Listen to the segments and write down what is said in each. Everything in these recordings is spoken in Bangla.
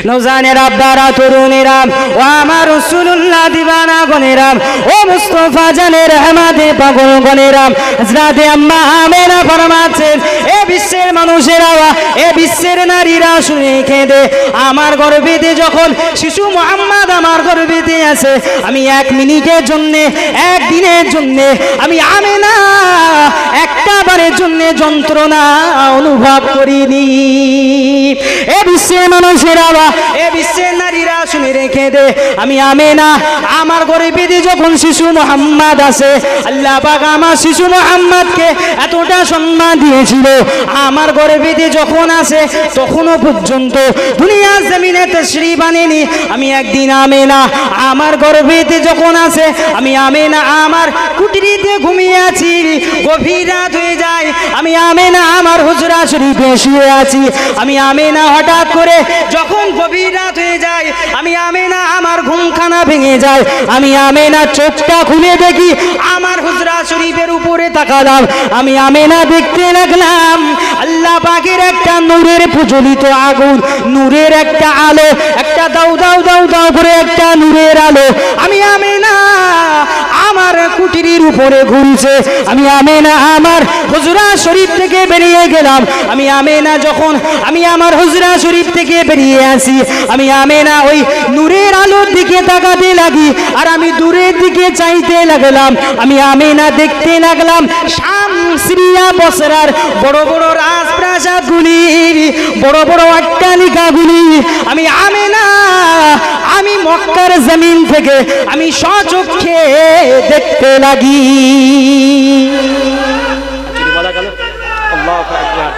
নৌজানের আব্বারা তরুণেরা ও আমার রাসূলুল্লাহ দিবানা গনেরা ও মুস্তাফা জানের রহমাতে পাগল গনেরা হযরতে আম্মা আমেনা ফরমাচ্ছেন এ বিশ্বের মানুষেরা এ বিশ্বের নারীরা শুনে কেঁদে আমার গর্ভেতে যখন শিশু মুহাম্মদ আমার গর্ভেতে আছে আমি এক মিনিটের জন্য এক দিনের জন্য আমি আমেনা একটা বারের জন্য যন্ত্রণা অনুভব করিনি। এ বিশ্বের মানুষেরা এ বিশ্বের নারীরা শুনে রেখে দে আমি আমেনা আমার গর্ভেতে যখন শিশু মুহাম্মদ আছে আল্লাহ পাক আমার শিশু মুহাম্মদকে এতটা সম্মান দিয়েছিল আমার গর্ভেতে যখন আছে তখনও পর্যন্ত দুনিয়ার জমিনে তাশরীফ আনেনি। আমি একদিন আমেনা আমার গর্ভেতে যখন আছে আমি আমেনা আমার কুটিরিতে ঘুমিয়ে আছি গভীর রাত হয়ে যায় আমি আমেনা আমার হুজরা শরীফে শুয়ে আছি আমি আমেনা হঠাৎ করে যখন গভীর রাত হয়ে যায় আমি আমেনা আমার ঘুমখানা ভেঙে যায় আমি আমেনা চোখটা খুলে দেখি আমার হুজরা শরীফের উপরে তাকালাম আমি আমেনা দেখতে লাগলাম আল্লাহ পাকের একটা নূরের প্রজ্বলিত আগুন নূরের একটা আলো একটা দাউ দাউ দাউ দাউ করে একটা নূরের আলো আমি আমেনা আমার কুটিরির উপরে ঘুরছে আমি আমেনা আমার হুজরা শরীফ থেকে বেরিয়ে গেলাম আমি আমেনা যখন আমি আমার হুজরা শরীফ থেকে বেরিয়ে আসি আমি আমেনা ওই নূরের আলোর দিকে তাকাতে লাগি আর আমি দূরের দিকে চাইতে লাগলাম আমি আমেনা দেখতে লাগলাম শাম সিরিয়া বসরার বড় বড় রাজপ্রাসাদগুলি বড় বড় অট্টালিকাগুলি আমি আমেনা আমি মক্কার জমিন থেকে আমি স্বচক্ষে দেখতে লাগি। আল্লাহু আকবার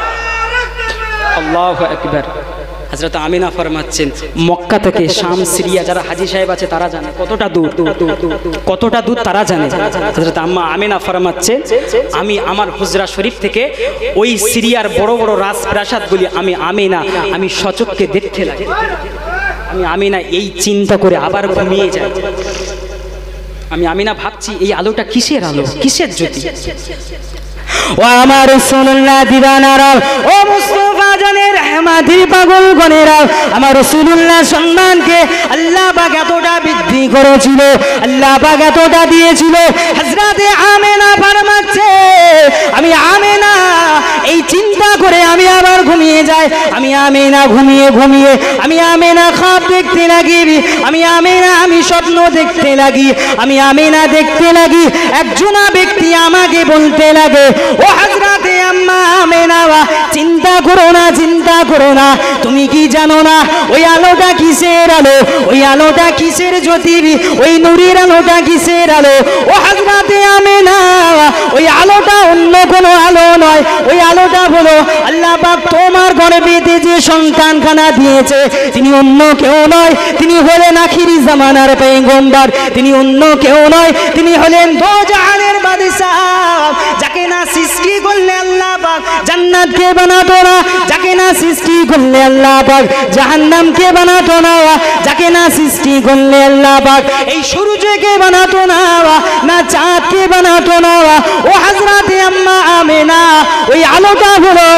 আল্লাহু আকবার। হযরত আমিনা ফরমাচ্ছেন মক্কা থেকে শাম সিরিয়া যারা হাজী সাহেব আছে তারা জানে কতটা দূর কতটা দূর তারা জানে। হযরত আম্মা আমিনা ফরমাচ্ছেন আমি আমার হুজরা শরীফ থেকে ওই সিরিয়ার বড় বড় রাজপ্রাসাদগুলি আমি আমিনা আমি স্বচক্ষে দেখতে লাগি। আমি আমিনা এই চিন্তা করে আবার ঘুমিয়ে যাই। আমি আমিনা ভাবছি এই আলোটা কিসের আলো কিসের জ্যোতি। ও আমার রাসূলুল্লাহ দিবানারা ও মুস্তাফা জানের রহমাতি পাগল গনেরা আমার রাসূলুল্লাহ সম্মানকে আল্লাহ পাক এতটা বৃদ্ধি করেছিল আল্লাহ পাক এতটা দিয়েছিল হযরতে আমেনা ফরমাচ্ছে আমি আমেনা এই চিন্তা করে আমি আবার ঘুমিয়ে যাই। আমি আমেনা ঘুমিয়ে ঘুমিয়ে আমি আমেনা খাব দেখতে লাগি আমি আমেনা আমি স্বপ্ন দেখতে লাগি আমি আমেনা দেখতে লাগি একজনা ব্যক্তি আমাকে বলতে লাগে ও হযরতে আম্মা আমেনা চিন্তা করো না তুমি কি জানো না ওই আলোটা কিসের আলো ওই আলোটা কিসের জ্যোতি ওই নূরের আলোটা কিসের আলো ও হযরতে আমেনা ওই আলোটা অন্য কোনো আলো নয় ওই আলোটা হলো আল্লাহ পাক তোমার গর্ভেতে যে সন্তানখানা দিয়েছে তিনি অন্য কেউ নয় তিনি হলেন আখিরি জামানার পয়গম্বর তিনি অন্য কেউ নয় তিনি হলেন দো জাহানের বাদশা যাকে না সৃষ্টি করলে আল্লাহ পাক জান্নাতকে বানাতো না যাকে না সৃষ্টি করলে আল্লাহ পাক জাহান্নামকে বানাতো না যাকে না সৃষ্টি করলে আল্লাহ পাক এই সূর্যকে বানাতো না না চাঁদকে বানাতো না ও হযরতে আম্মা আমেনা ওই আলোটা হলো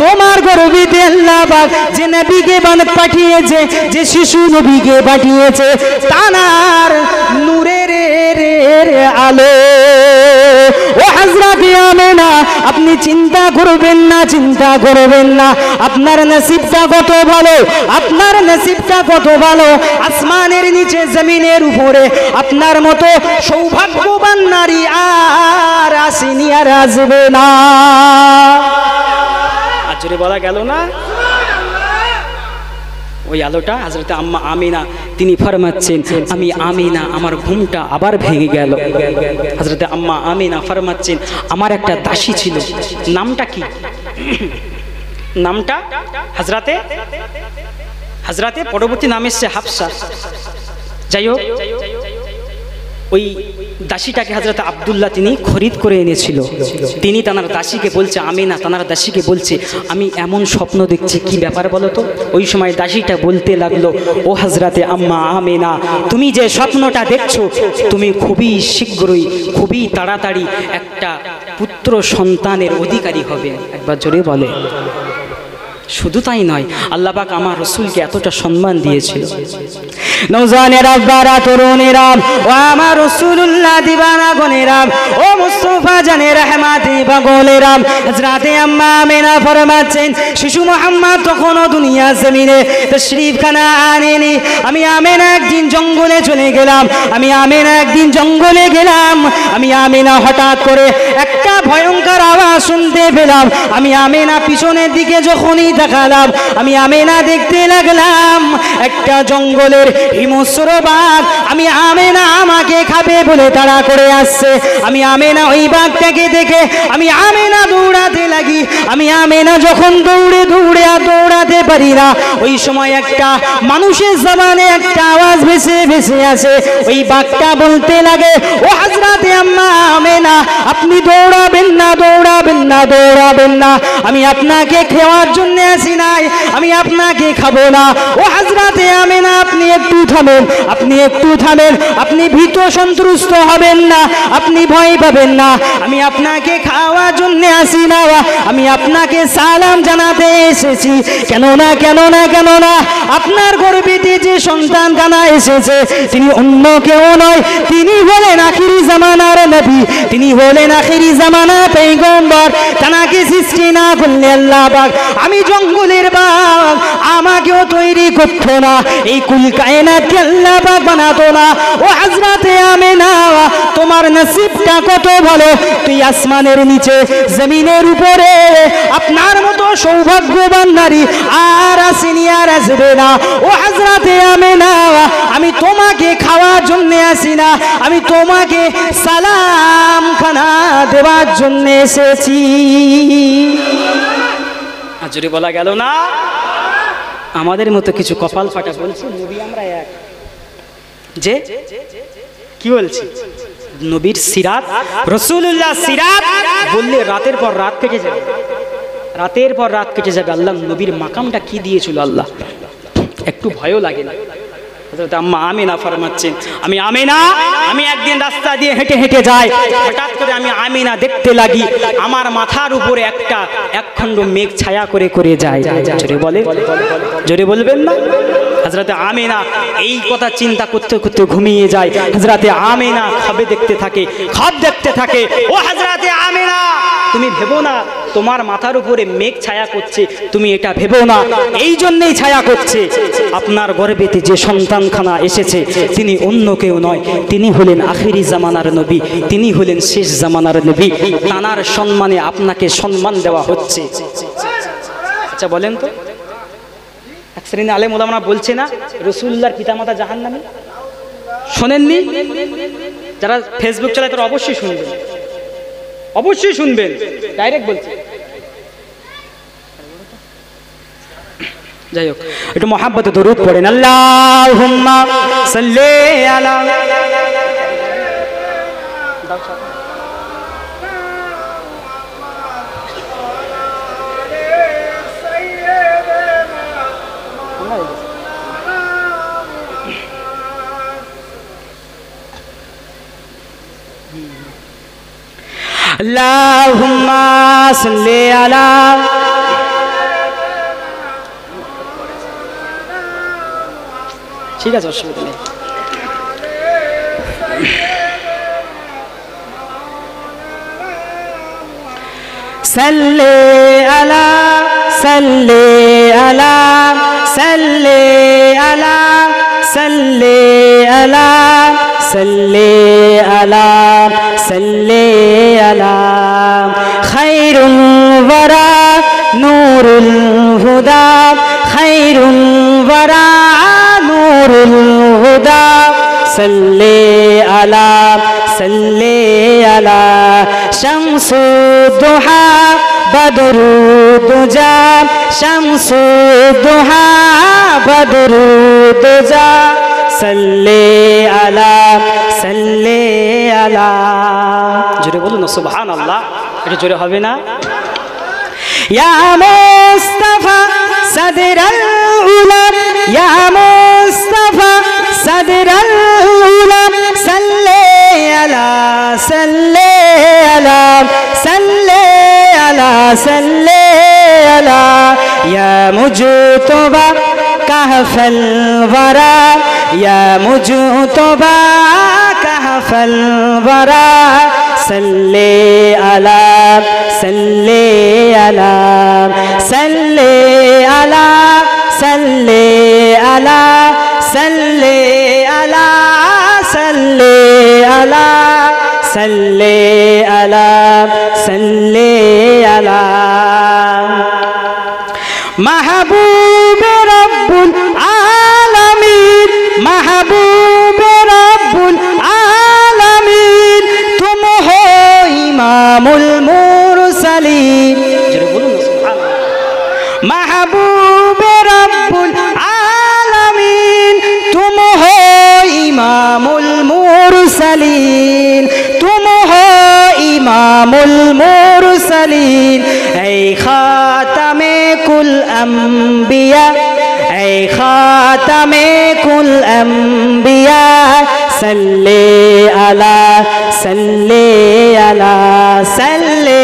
তোমার গর্ভেতে আল্লাহ পাক যে নবীকে পাঠিয়েছে যে শিশু নবীকে পাঠিয়েছে তার নূরের আলো। ও হযরতে আমেনা আপনি চিন্তা করবেন না আপনার নসিবটা কত ভালো আপনার নসিবটা কত ভালো আসমানের নিচে জমিনের উপরে আপনার মতো সৌভাগ্যবান নারী আর আসেনি আর আসবে না। আজরে বলা গেল না ওই আলোটা হযরতে আম্মা আমিনা তিনি ফরমাচ্ছেন আমি আমিনা আমার ঘুমটা আবার ভেঙে গেল। হযরতে আম্মা আমিনা ফরমাচ্ছেন আমার একটা দাসী ছিল নামটা কি নামটা হযরতে পরবর্তী নাম এসেছে হাফসা। যাই হোক ওই দাসীটাকে হযরত আব্দুল্লাহ তিনি খরিদ করে এনেছিল। তিনি তানার দাসীকে বলছে আমিনা তানার দাসীকে বলছে আমি এমন স্বপ্ন দেখছি কি ব্যাপার বলো তো। ওই সময় দাসীটা বলতে লাগলো ও হযরতে আম্মা আমিনা তুমি যে স্বপ্নটা দেখছো তুমি খুবই শীঘ্রই খুবই তাড়াতাড়ি একটা পুত্র সন্তানের অধিকারী হবে। একবার জোরে বলে শুধু তাই নয়, আল্লাহ পাক আমার রাসূলকে এতটা সম্মান দিয়েছিল। নওজওয়ানেরা, বারা তরুণেরা, ও আমার রাসূলুল্লাহ দিবানা গনেরা, ও মুস্তাফা জানে রহমাতি পাগলেরা, হযরতে আম্মা আমিনা ফরমাচ্ছেন শিশু মুহাম্মদ তখনও দুনিয়া জমিনে তশরীফ খানা আনেনি। আমি আমিনা একদিন জঙ্গলে চলে গেলাম, আমি আমিনা একদিন জঙ্গলে গেলাম, আমি আমিনা হঠাৎ করে একটা ভয়ঙ্কর আওয়াজ শুনতে পেলাম। আমি আমিনা পিছনের দিকে যখনই দেখালাম, আমি আমিনা দেখতে লাগলাম একটা জঙ্গলের হিংস্র বাঘ আমি আমিনা আমাকে খাবে বলে তাড়া করে আসছে। আমি আমিনা ওই বাঘটাকে দেখে আমি আমিনা দৌড়াতে লাগি। আমি আমিনা যখন দৌড়ে দৌড়ে আর দৌড়াতে পারি না, ওই সময় একটা মানুষের জবানে একটা আওয়াজ ভেসে ভেসে আসে। ওই বাঘটা বলতে লাগে, ও হযরতে আম্মা আমিনা, আপনি দৌড়াবেন না, দৌড়াবেন না, দৌড়াবেন না, আমি আপনাকে খাওয়ার জন্য আসি নাই, আমি আপনাকে খাবো না। ও হযরতে আমিনা, আপনি একটু থামেন, আপনি একটু থামেন, আপনি ভীত সন্ত্রস্ত হবেন না, আপনি ভয় পাবেন না, আমি আপনাকে খাওয়ার জন্য আসি না, আমি আপনাকে সালাম জানাতে এসেছি। কেননা কেননা কেননা আপনার গর্ভেতে যে সন্তান কানা এসেছে তিনি অন্য কেউ নয়, তিনি হলেন আখিরি জামানার নবী, তিনি হলেন আখিরি জামানার পয়গম্বর। তানাকে সৃষ্টি না করলে আল্লাহ পাক আমি জঙ্গলের বাঘ আমাকেও তৈরি করতো না, এই কুল কায়নাতকে আল্লাহ পাক বানাতো না। ও হযরতে আমিনা, তোমার নসিবটা কত ভালো, তুই আসমানের নিচে জমিনের উপরে আপনার মতো সৌভাগ্যবান নারী আর আসেনি, আর আসবে না। ও হযরতে আমিনা, আমি তোমাকে খাওয়ার জন্য আসি না, আমি তোমাকে সালাম খানা দেওয়ার জন্য এসেছি। আজরে বলা গেল না? আমাদের মতো কিছু কপাল ফাটা বলছে নবী আমরা এক, যে কি বলছি নবীর সিরাত, রাসূলুল্লাহ সিরাত বললে রাতের পর রাত কেটে যাবে, রাতের পর রাত কেটে যাবে। আল্লাহ নবীর মাকামটা কি দিয়েছিল আল্লাহ, একটু ভয়ও লাগে না। হযরত আম্মা আমিনা ফরমাচ্ছেন, আমি আমিনা, আমি একদিন রাস্তা দিয়ে হেঁটে হেঁটে যাই, হঠাৎ করে আমি আমিনা দেখতে লাগি আমার মাথার উপরে একটা একখণ্ড মেঘ ছায়া করে করে যায়। জোরে বলে, জোরে বলবেন না? হযরতে আমিনা এই কথা চিন্তা করতে করতে ঘুমিয়ে যায়। হযরতে আমিনা খাবে দেখতে থাকে, খাব দেখতে থাকে। ও হযরতে আমিনা, তুমি ভেবো না তোমার মাথার উপরে মেঘ ছায়া করছে, তুমি এটা ভেবো না, এই জন্যই ছায়া করছে আপনার গর্ভেতে যে সন্তানখানা এসেছে তিনি অন্য কেউ নয়, তিনি হলেন আখিরি জামানার নবী, তিনি হলেন শেষ জামানার নবী। তানার সম্মানে আপনাকে সম্মান দেওয়া হচ্ছে। আচ্ছা বলেন তো, এক শ্রেণী আলেম ওলামারা বলছে না রাসূলুল্লাহর পিতামাতা জাহান্নামী? শোনেননি? যারা ফেসবুক চালায় তারা অবশ্যই শুনবেন, অবশ্যই শুনবেন, ডাইরেক্ট বলছে। যাই হোক, একটু মহাব্বতে দরুদ পড়েন, আল্লাহুম্মা সাল্লি আলা। আল্লাহুম্মা সাল্লি আলা। ঠিক আছে, অসুবিধা নেই। সাল্লি আলা, সাল্লি আলা, সাল্লি আলা, সাল্লি আলা, সাল্লি আলা, সাল্লি আলা খায়রুল ওয়ারা নূরুল হুদা, খায়রুল ওয়ারা নূরুল হুদা, সাল্লি আলা, সাল্লি আলা শামসুদ দুহা বদরুদ দুজা, শামসুদ দুহা বদরুদ দুজা, সাল্লি আলা, সাল্লি আলা। জোরে বলুন না সুবহানাল্লাহ, এটা জোরে হবে না? ইয়া মুস্তাফা সাদরাল উলা, ইয়া মুস্তাফা সাদরাল উলা, সাল্লি আলা, সাল্লি আলা, সাল্লি আলা, সাল্লি আলা या मुजतबा कहफल वरा या मुजतबा कहफल वरा सल्ले अला सल्ले अला सल्ले अला सल्ले अला सल्ले अला सल्ले अला सल्ले अला सल्ले अला महबूब रब्बुल आलमीन महबूब रब्बुल आलमीन तुम हो इमामुल मुरसलीन महबूब रब्बुल आलमीन तुम हो इमामुल मुरसलीन तुम हो इमामुल मुरसलीन ऐ खातमे कुल अंबिया ऐ खातमे कुल अंबिया सल्ले अला सल्ले अला सल्ले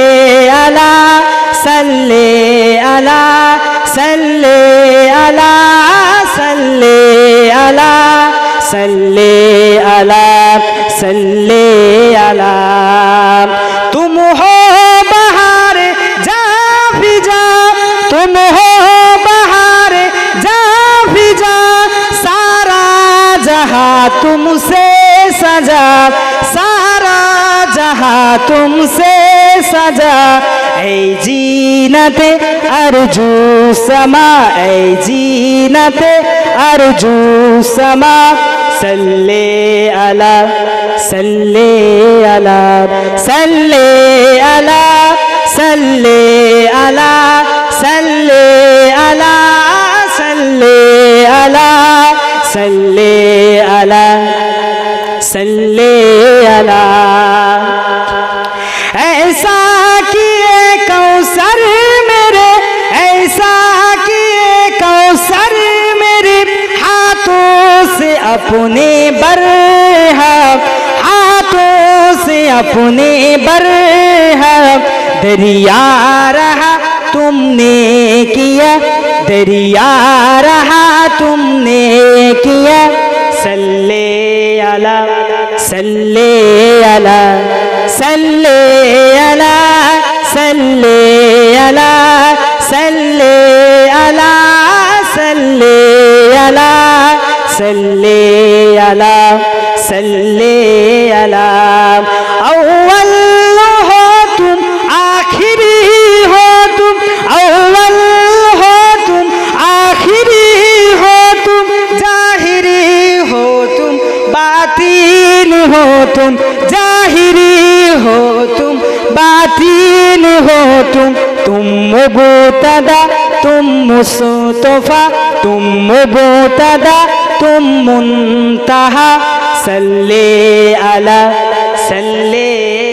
अला सल्ले अला सल्ले अला सल्ले अला सल्ले अला सल्ले अला तुम हो बहार जा फिजा तुम हो बहार जा फिजा सारा जहां तुमसे सजा सारा जहां तुमसे सजा ऐ जीनते अर्जू समा ऐ जीनते अर्जू समा सल्ले अला सल्ले अला सल्ले अला सल्ले अला सल्ले अला सल्ले अला सल्ले अला सल्ले अला ऐसा किए कौसर मेरे ऐसा किए कौसर मेरे हाथों से अपने बरहक हाथों से अपने बरहक दरिया रहा तुमने किया दरिया रहा तुमने किया सल्ले अला सल्ले अला सल्ले अला सल्ले अला सल्ले अला सल्ले अला सल्ले अला सल्ले अला अव्वल हो तुम आखिरी हो तुम अव्वल हो तुम आखिरी हो तुम जाहिरी हो तुम बातीन हो तुम जाहिरी हो तुम बातीन हो तुम मुबतदा तुम मुस्तफा तुम मुबतदा तुम मुंतहा सल्ले अला सल्ले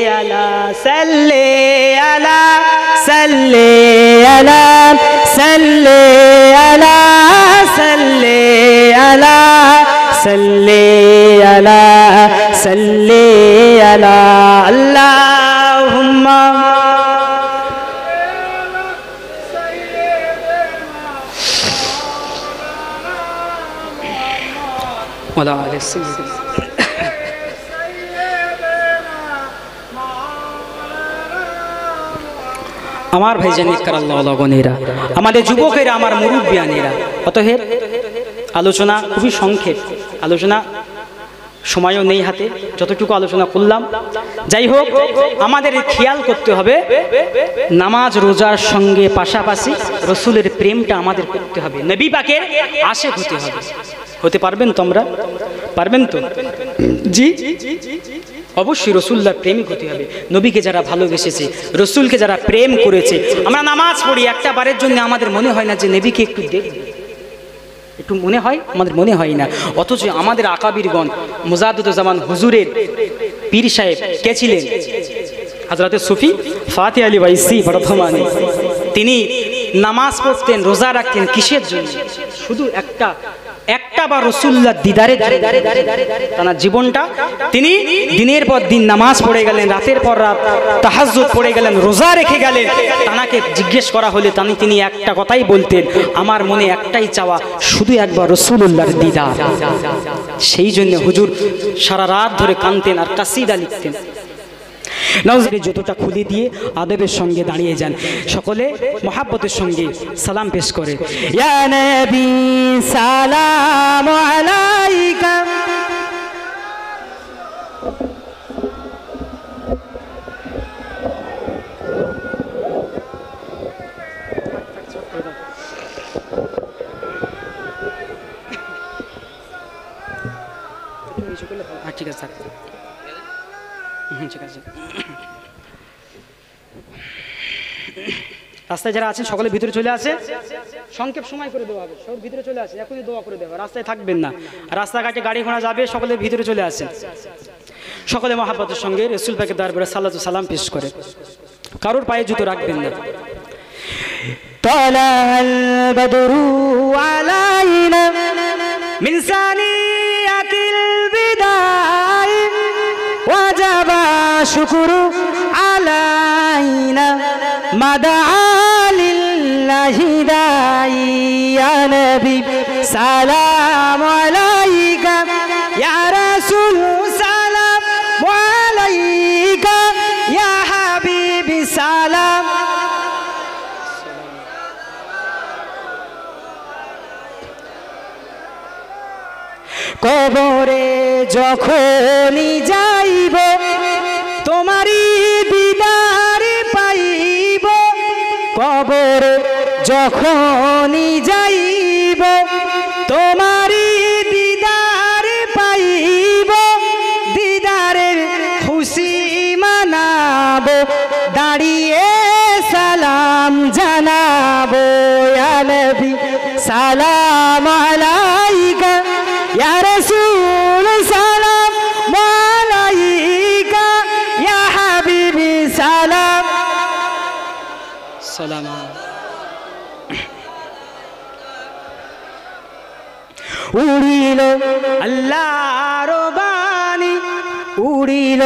अला सल्ले अला सल्ले अला सल्ले अला सल्ले अला सल्ले अला सल्ले अला अल्लाहुम्मा वाला আমার ভাইজানি কারাল্লাহু গনিরা আমাদের যুবকেরা আমার মুরব্বিয়ানেরা অতএব আলোচনা খুবই সংক্ষেপ আলোচনা সময়ও নেই হাতে যতটুকু আলোচনা করলাম যাই হোক আমাদের খেয়াল করতে হবে নামাজ রোজার সঙ্গে পাশাপাশি রাসূলের প্রেমটা আমাদের করতে হবে নবী পাকের আশিক হতে হবে হতে পারবেন তোমরা পারবেন তো জি অবশ্যই রাসূলুল্লাহর প্রেমিক হতে হবে নবীকে যারা ভালোবেসেছে রাসূলকে যারা প্রেম করেছে আমরা নামাজ পড়ি একটা বারের জন্য আমাদের মনে হয় না যে নবীকে একটু দেখব একটু মনে হয় আমাদের মনে হয় না অথচ আমাদের আকাবিরগণ মুজাদ্দিদুজ্জামান হুজুরের পীর সাহেব কে ছিলেন হযরত সুফি ফাতে আলী ওয়াইসি বর্ধমানে তিনি নামাজ পড়তেন রোজা রাখতেন কিসের জন্য শুধু একটা একটা বার রাসূলুল্লাহ দিদারে তার জীবনটা তিনি দিনের পর দিন নামাজ পড়ে গেলেন, রাতের পর রাত তাহাজ্জুদ পড়ে গেলেন, রোজা রেখে গেলেন। তাকে জিজ্ঞেস করা হলে তিনি একটা কথাই বলতেন, আমার মনে একটাই চাওয়া, শুধু একবার রাসূলুল্লাহর দিদার। সেই জন্য হুজুর সারা রাত ধরে কাঁদতেন আর কাসিদা লিখতেন। নওয়াজের জুতোটা খুলে দিয়ে আদবের সঙ্গে দাঁড়িয়ে যান, সকলে মহাব্বতের সঙ্গে সালাম পেশ করে, ইয়া নবী সালাম আলাইকা। ঠিক আছে, ঠিক আছে। রাস্তায় যারা আছেন সকলে ভিতরে চলে আসে, সংক্ষেপ সময় করে দেওয়া হবে, সব ভিতরে চলে আসে, এখনই দোয়া করে দেওয়া, রাস্তায় থাকবেন না, রাস্তাঘাটে গাড়ি ঘোড়া যাবে, সকলে ভিতরে চলে আসেন। সকলে মহাব্বতের সঙ্গে রাসূল পাকের দরবারে সালাতু সালাম পেশ করে, কারোর পায়ে জুতো রাখবেন না। তালাল বদরু আলাইনা মিন সানিয়াতিল বিদাই ওয়াজাবা শুকরু আলাইনা মাদা লিল্লাহি দাই। ইয়া নবী সালাম আলাইকা, ইয়া রাসূল সালাম আলাইকা, ইয়া হাবিবি সালাম। কবরে যখনই যাইব তোমারই দিদার পাইব, কবরে যখনই যাইব তোমারই দিদার পাইব, দিদারের খুশি মানাব, দাঁড়িয়ে সালাম জানাবো। ইয়া নবী সালাম আলাইকা, ইয়া রাসূল সালাম আলাইকা, ইয়া হাবিবি সালাম সালাম। উড়িল আল্লাহর বাণী, উড়িল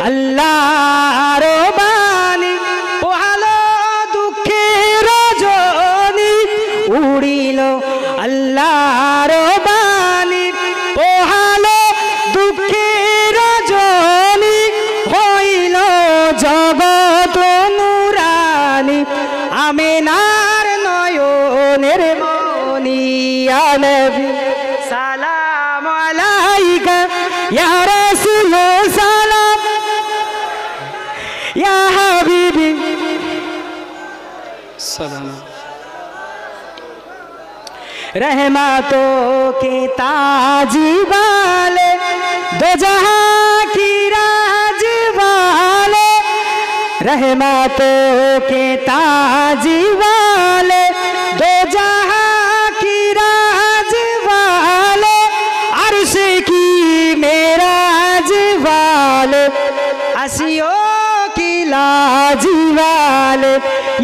আল্লাহর বাণী, পোহালো দুঃখের রজনী, উড়িল আল্লাহর বাণী, পোহালো দুঃখের রজনী, হইল জগৎ নুরানি, আমিনার নয়নের মনি। ইয়া নবী সালাম আলাইকা, ইয়া রাসূল সালাম, ইয়া হাবিবি সালাম। रहमतों के ताज वाले, दो जहां की राज वाले, रहमतों के ताज वाले, दो जहां की राज वाले, अर्श की मेराज वाले, असियों की लाज वाले,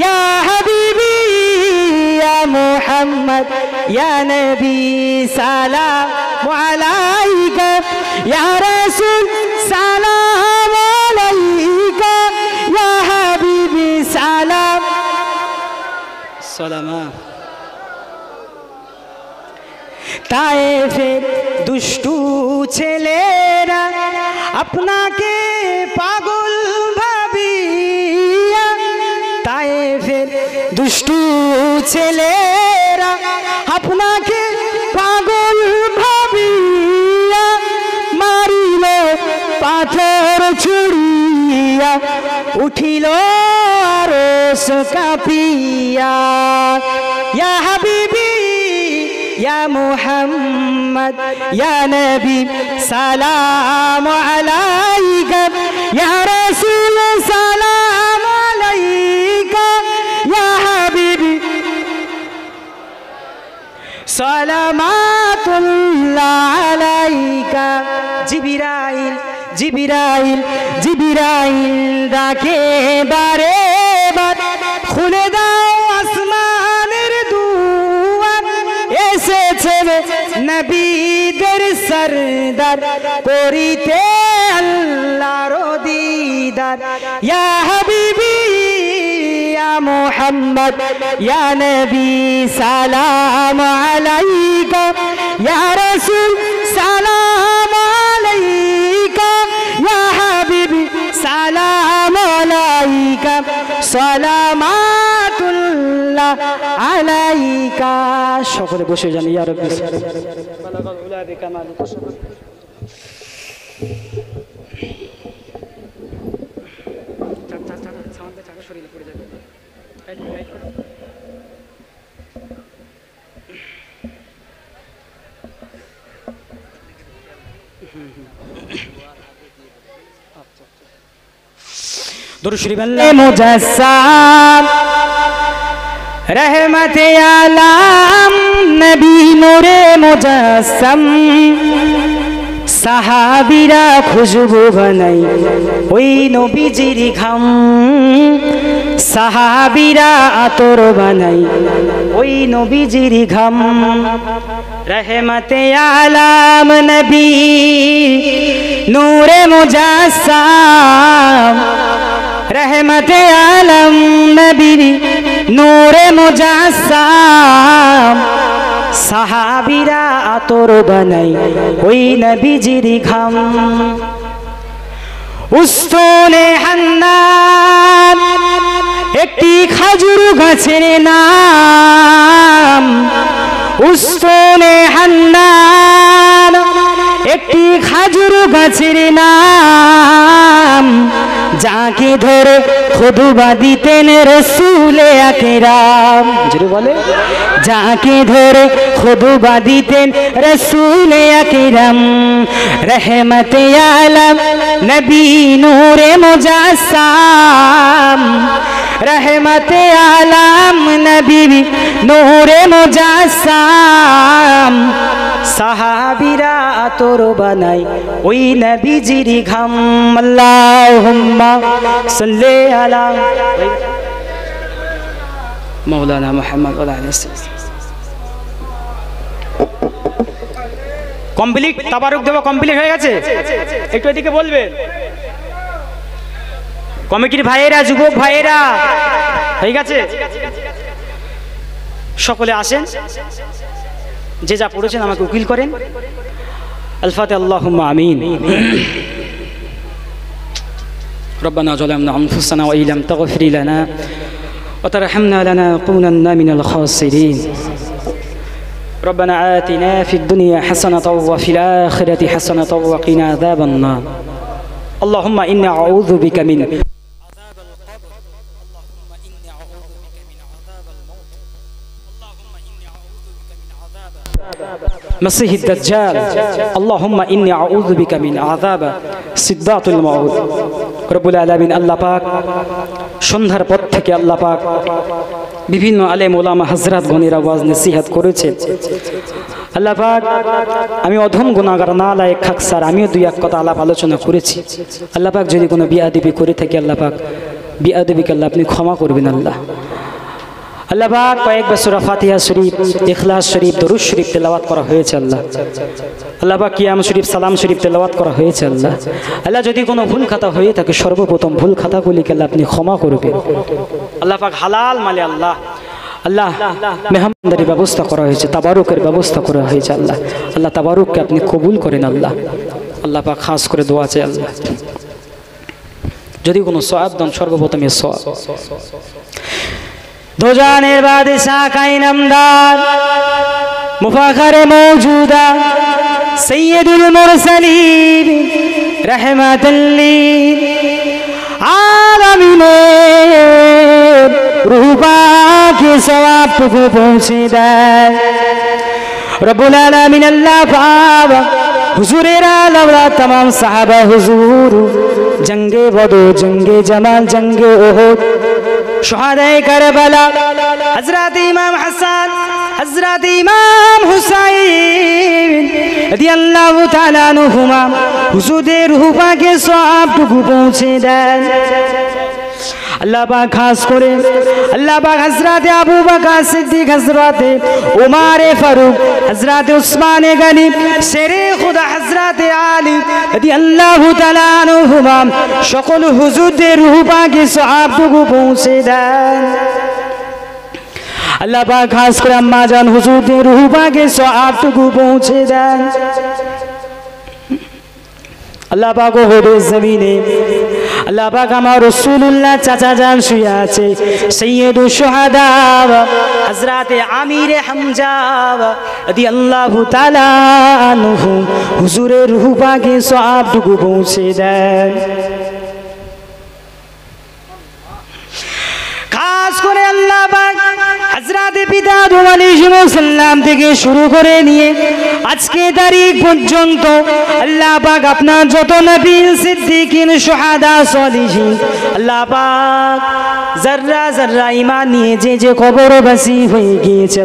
या हबीबी या मोहम्मद, या नबी सलाम अलैका, या रसूल सलाम अलैका, या हबीबी सलाम सलामा। তায়েফের দুষ্টু ছেলেরা আপনাকে পাগল ভাবিয়া, তায়েফের দুষ্টু ছেলেরা আপনাকে পাগল ভাবিয়া, মারিল পাথর ছুড়িয়া, উঠিল আরশ কাঁপিয়া। ইয়া হাবিবি ইয়া মুহাম্মদ, ইয়া নবী সালাম আলাইকা, ইয়া রাসূল সালাম আলাইকা, ইয়া হাবিবি সালামাতুল্লাহ আলাইকা। জিবরাইল জিবরাইল জিবরাইল ডাকে বারে বার, খুলে দাও আসমানের দুয়ার, এসেছে নবীদের সরদার করিতে আল্লাহর দিদার ইয়া হাবিবি ইয়া মুহাম্মদ ইয়া নবী সালাম আলাইকা ইয়া রাসূল সালাম আলাইকা ইয়া হাবিবি সালাম আলাইকা সালামাতুল্লাহ আলাইকা। সকলে বসে যান। ইয়া রাব্বি दुरूद शरीफ मुजस्सम रहमते आलम नबी नूरे मुजस्सम সাহাবীরা খুশবু বানাই ওই নবীজির ঘাম সাহাবীরা আতর বানাই ওই নবীজির ঘাম রহমতে আলম নবী নূরে মুজাসসাম रहमते आलम नबी नूरे मुजास्सम সাহাবীরা আতর বানাই ওই নবীজির ঘাম উস্তনে হান্নান একটি খাজুর গাছের নাম উস্তনে হান্নান একটি খাজুর গাছের নাম যাকে ধরে খুদবা দিতেন রসুলে আকরাম জোরে বলে যাকে ধরে খুদবা দিতেন রসুলে আকরাম রহমতে আলম নবী নূরে মুজাসসাম रहमते आलम नबी नूरे मुजास्सम সাহাবীরা আতর বানাই ওই নবীজির ঘাম আল্লাহুম্মা সাল্লি আলা মাওলানা মুহাম্মদ ওয়া আলিহি কমপ্লিট তাবারুক দেব কমপ্লিট হয়ে গেছে একটু এদিকে বলবেন কমিটির ভাইয়েরা যুবক ভাইয়েরা হয়ে গেছে সকলে আসেন যে যা পড়েছেন আমাকে উকিল করেন আল ফাতিহা আল্লাহুম্মা আমিন ربنا ظلمنا انفسنا وان لم تغفر لنا وترحمنا لنكونن من الخاسرين ربنا آتنا في الدنيا حسنة وفي الآخرة حسنة وقنا عذاب النار اللهم إني أعوذ بك من مسيح الدجال اللهم إني أعوذ بك من عذاب صدات الموت رب العالمين আল্লাহ পাক সন্ধ্যার পর থেকে আল্লাহ পাক বিভিন্ন আলেম ওলামা হযরত গণের আওয়াজ নসিহত করেছেন আল্লাহ পাক আমি অধম গুনাহগার নালায়েক খাকসার আমিও দুই এক কথা আলাপ আলোচনা করেছি আল্লাহ পাক যদি কোনো বিয়াদবি করে থাকি আল্লাহ পাক বিয়াদবিকে আল্লাহ আপনি ক্ষমা করবেন আল্লাহ আল্লাহ পাক কয়েকবার সূরা ফাতিহা শরীফ ইখলাস শরীফ দরুদ শরীফ তেলাওয়াত করা হয়েছে আল্লাহ আল্লাহ পাক কিয়াম শরীফ সালাম শরীফ তেলাওয়াত করা হয়েছে আল্লাহ আল্লাহ যদি কোনো ভুল খাতা হয়ে থাকে সর্বপ্রথম ভুল খাতাগুলিকে আল্লাহ আপনি ক্ষমা করবেন আল্লাহ পাক হালাল মালে আল্লাহ আল্লাহ মেহমানদারি ব্যবস্থা করা হয়েছে তাবারুকের ব্যবস্থা করা হয়েছে আল্লাহ আল্লাহ তাবারুককে আপনি কবুল করেন আল্লাহ আল্লাহ পাক খাস করে দোয়া চাই আল্লাহ যদি কোনো সওয়াব দেন সর্বপ্রথম এই সওয়াব दो जाने बादशाह का इनामदार मुफाखरे मौजूदा सैयदुल मुरसलीन रहमतुल लिल आलमीन रूह पाक के सवाब को पहुंचे दे रब्बुल आलमीन अल्लाह पाक हुजूरेरा लवला तमाम सहाबा हुजूर जंगे बदर जंगे जमाल जंगे ओहद शुहादाए करबला हजरत इमाम हसन हजरत इमाम हुसैन रदियल्लाहु ताला अन्हुमा हुजूर रूह पाक के सवाब को पहुंचे दें আল্লাহ পাক খাস করে আল্লাহ পাক হযরতে আবু বকর সিদ্দিক, হযরতে উমর ফারুক, হযরতে উসমান গনি, শেরে খুদা হযরতে আলী রাদিয়াল্লাহু তাআলা আনহুমা সকল হুজুরদের রূহ পাকে সওয়াবটুকু পৌঁছে দেন। আল্লাহ পাক খাস করে আম্মা জান হুজুরদের রূহ পাকে সওয়াবটুকু পৌঁছে দেন। আল্লাহ পাক হবে জমিনে আল্লাহ পাক আমার রাসূলুল্লাহ চাচা জান শুয়ে আছে, সাইয়্যিদুশ শুহাদা হযরতে আমির হামজা রাদিয়াল্লাহু তাআলা আনহু হুজুরের রূহ পাকে সওয়াবটুকু পৌঁছে দেন। খাস করে আল্লাহ পাক হযরতে পিতা আদম আলাইহিস সালাম থেকে শুরু করে নিয়ে আজকে তারিখ পর্যন্ত আল্লাহ পাক আপনার যত নবী, সিদ্দিকিন, শুহাদা, সালিহিন আল্লাহ পাক যাররা যাররা ঈমান নিয়ে যে কবরবাসী হয়ে গিয়েছে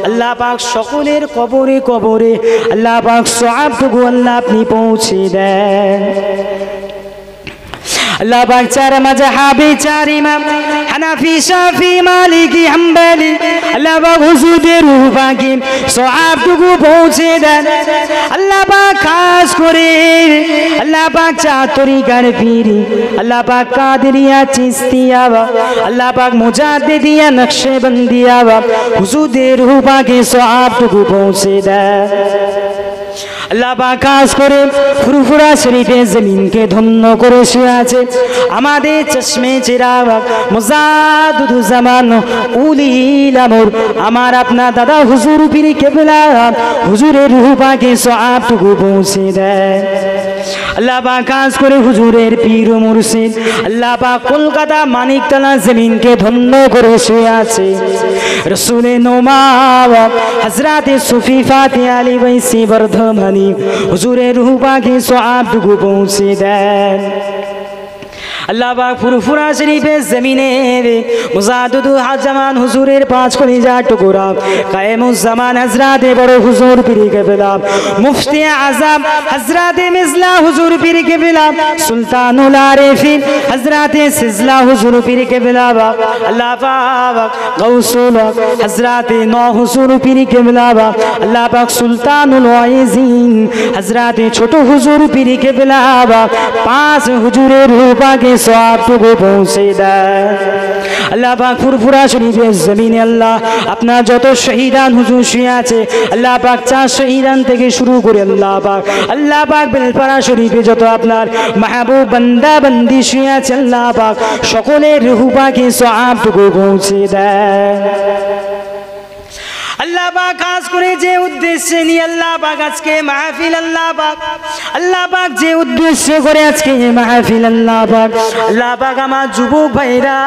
আল্লাহ পাক সকলের কবরে কবরে আল্লাহ পাক সওয়াবটুকু আল্লাহ আপনি পৌঁছে দেন। আল্লাহ পাক চার মাযহাবে চার ইমাম হানাফি, শাফি, মালিকি, হাম্বলি আল্লাহ পাক হুজুরদের রূহ পাকে সওয়াবটুকু পৌঁছে দেন। আল্লাহ পাক খাস করে আল্লাহ পাক চার তরিকার পীর আল্লাহ পাক কাদেরিয়া, চিশতিয়া আল্লাহ পাক মুজাদ্দিদিয়া, নকশবন্দিয়া হুজুরদের রূহ পাকে সওয়াবটুকু পৌঁছে দেন। আল্লাহ পাক খাস করে ফুরফুরা শরীফে জমিনকে ধন্য করে শুয়ে আছে আমাদের চশমে চিরাগ মুজাদ্দিদুজ জামান উলিল আমর আমার আপনার দাদা হুজুর পীর কেবলা হুজুরের রূহ পাকে সওয়াবটুকু পৌঁছে দেয়। আল্লাহ পাক খাস করে হুজুরের পীর ও মুর্শিদ আল্লাহ পাক কলকাতা মানিকতলা জমিনকে ধন্য করে শুয়ে আছে রাসূলে নোমাব হযরতে সুফি ফাতে আলী ওয়াইসি বর্ধমানি হুজুরের রূহ পাকে সওয়াবটুকু পৌঁছে দেন। আল্লাহ পাক ফুরফুরা শরীফে জমিনে মুজাদ্দিদুল জামান হুজুরের পাঁচ কলিজা টুকরা কায়েমুজ জামান হযরতে বড় হুজুর পীর কেবলা মুফতি আযম হযরতে মিজলা হুজুর পীর কেবলা সুলতানুল আরিফিন হযরতে সিজলা হুজুর পীর কেবলা আল্লাহ পাক গাউসুল হযরতে নূহ হুজুর পীর কেবলা আল্লাহ পাক সুলতানুল ওয়াইজিন হযরতে ছোট হুজুর পীর কেবলা পাঁচ হুজুরের রূহ পাকে সওয়াবটুকু পৌঁছে দেয়। আল্লাহ পাক ফুরফুরা শরীফের জমিনে আল্লাহ আপনার যত শহীদান হুজুর শুয়ে আছে আল্লাহ পাক চার শহীদান থেকে শুরু করে আল্লাহ পাক বেলপাড়া শরীফে যত আপনার মাহবুব বান্দা বান্দি শুয়ে আছে আল্লাহ পাক সকলের রূহ পাকে সওয়াবটুকু পৌঁছে দেয়। আল্লাহ পাক খাস করে যে উদ্দেশ্যে নিয়ে আল্লাহ পাক আজকে মাহফিল আল্লাহ পাক যে উদ্দেশ্য করে আজকে মাহফিল আল্লাহ পাক আমার যুবক ভাইরা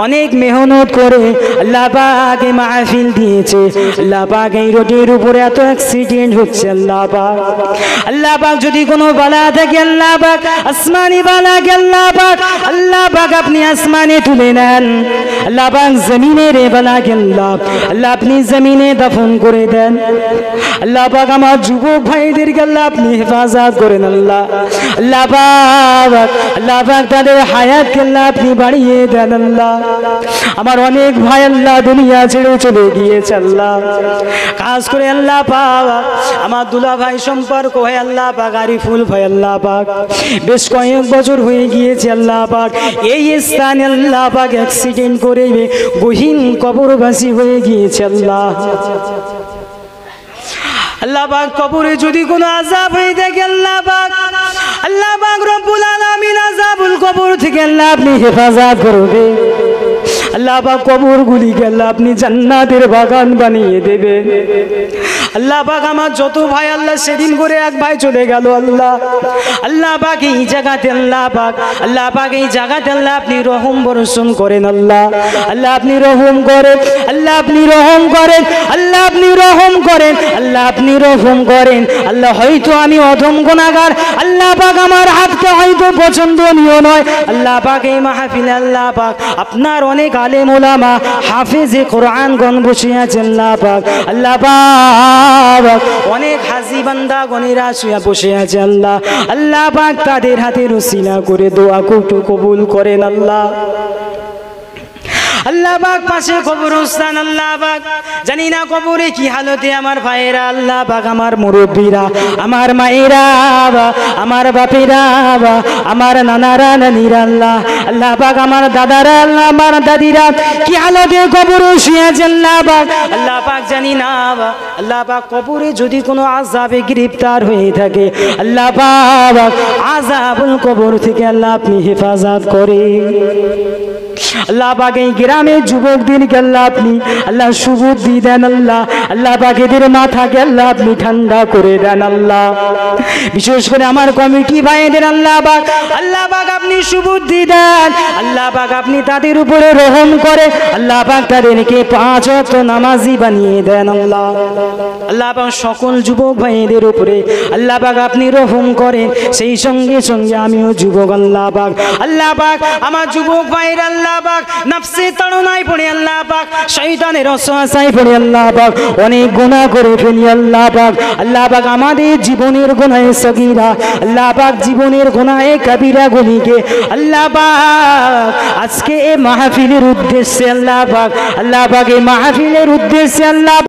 অনেক মেহনত করে আল্লাহ পাক এই মাহফিল দিয়েছে। আল্লাহ পাক এই রোডের উপরে এত অ্যাক্সিডেন্ট হচ্ছে আল্লাহ পাক যদি কোনো বালা থাকে আল্লাহ পাক আসমানি বালাকে আল্লাহ পাক আপনি আসমানে তুলে নেন। আল্লাহ পাক জমিনের বালাকে আল্লাহ আপনি জমিনে দাফন করে দেন। আল্লাহ পাক আমার যুবক ভাইদেরকে আল্লাহ আপনি হেফাজত করেন আল্লাহ পাক তাদের হায়াতকে আল্লাহ আপনি বাড়িয়ে দেন। আল্লাহ আমার অনেক ভাই আল্লাহ দুনিয়া ছেড়ে চলে গিয়েছে আল্লাহ খাস করে আল্লাহ পাক আমার দুলা ভাই সম্পর্ক হয় আল্লাহ পাক আরিফুল ভাই আল্লাহ পাক বেশ কয়েক বছর হয়ে গিয়েছে আল্লাহ পাক এই স্থানে আল্লাহ পাক অ্যাক্সিডেন্ট করে গহীন কবরবাসী হয়ে গিয়েছে আল্লাহ পাক কবরে যদি কোনো আযাব হয়ে থাকে আল্লাহ পাক রব্বুল আলামিন আযাবুল কবর থেকে আল্লাহ আপনি হেফাজত করবে। আল্লাহ পাক কবরগুলিকে আল্লাহ আপনি জান্নাতের বাগান বানিয়ে দেবেন। আল্লাহ পাক আমার যত ভাই আল্লাহ সেদিন করে এক ভাই চলে গেল আল্লাহ পাক এই জায়গাতে আল্লাহ পাক এই জায়গাতে আল্লাহ আপনি রহম বর্ষণ করেন আল্লাহ আপনি রহম করেন আল্লাহ আপনি রহম করেন আল্লাহ আপনি রহম করেন আল্লাহ আপনি রহম করেন আল্লাহ হয়তো আমি অধম গুনাহগার আল্লাহ পাক আমার হাতটা হয়তো পছন্দনীয় নয় আল্লাহ পাক এই মাহফিলে আল্লাহ পাক আপনার অনেক আলেম ওলামা হাফেজে কোরআন গণ বসে আছেন আল্লাহ পাক অনেক হাজি বান্দা গণেরা শুয়ে বসে আছে আল্লাহ, আল্লাহ পাক তাদের হাতে রসিলা করে দোয়া কবুল করেন আল্লাহ। আল্লাহ পাক পাশে কবরস্থান, আল্লাহ পাক জানি না কবরে কি হালতে আমার ভাইয়েরা, আল্লাহ পাক আমার মুরব্বীরা, আমার মায়েরা, আমার বাপেরা, আমার নানারা নানিরা, আল্লাহ আল্লাহ পাক আমার দাদারা, আল্লাহ আমার দাদিরা কি হালতে কবরে শুয়ে আছে আল্লাহ পাক, আল্লাহ পাক জানি না আল্লাহ পাক কবরে যদি কোনো আযাবে গ্রেফতার হয়ে থাকে আল্লাহ পাক আযাবুল কবর থেকে আল্লাহ আপনি হেফাজত করে। আল্লাহ পাক এই গ্রামের যুবকদেরকে আল্লাহ আপনি আল্লাহ সুবুদ্ধি দেন আল্লাহ, আল্লাহ পাক এদের মাথাকে আল্লাহ আপনি ঠান্ডা করে দেন আল্লাহ। বিশেষ করে আমার কমিটি ভাইদের আল্লাহ পাক আপনি সুবুদ্ধি দেন, আল্লাহ পাক আপনি তাদের উপরে রহম করে আল্লাহ পাক তাদেরকে 5 ওয়াক্ত নামাজি বানিয়ে দেন আল্লাহ। আল্লাহ পাক সকল যুবক ভাইদের উপরে আল্লাহ পাক আপনি রহম করেন, সেই সঙ্গে সঙ্গে আমিও যুবক আল্লাহ পাক আমার যুবক ভাইরা আল্লাহ পাক নফসে তাড়নায় পড়ে আল্লাহ পাক শয়তানের ওয়াসওয়াসায় পড়ে আল্লাহ পাক অনেক গুনাহ করে ফেলি আল্লাহ পাক আমাদের জীবনের গুনাহে সগীরা আল্লাহ পাক জীবনের গুনাহে কবিরা গুনিকে আল্লাহ পাক আজকে এই মাহফিলের উদ্দেশ্যে আল্লাহ পাক এই মাহফিলের উদ্দেশ্যে আল্লাহ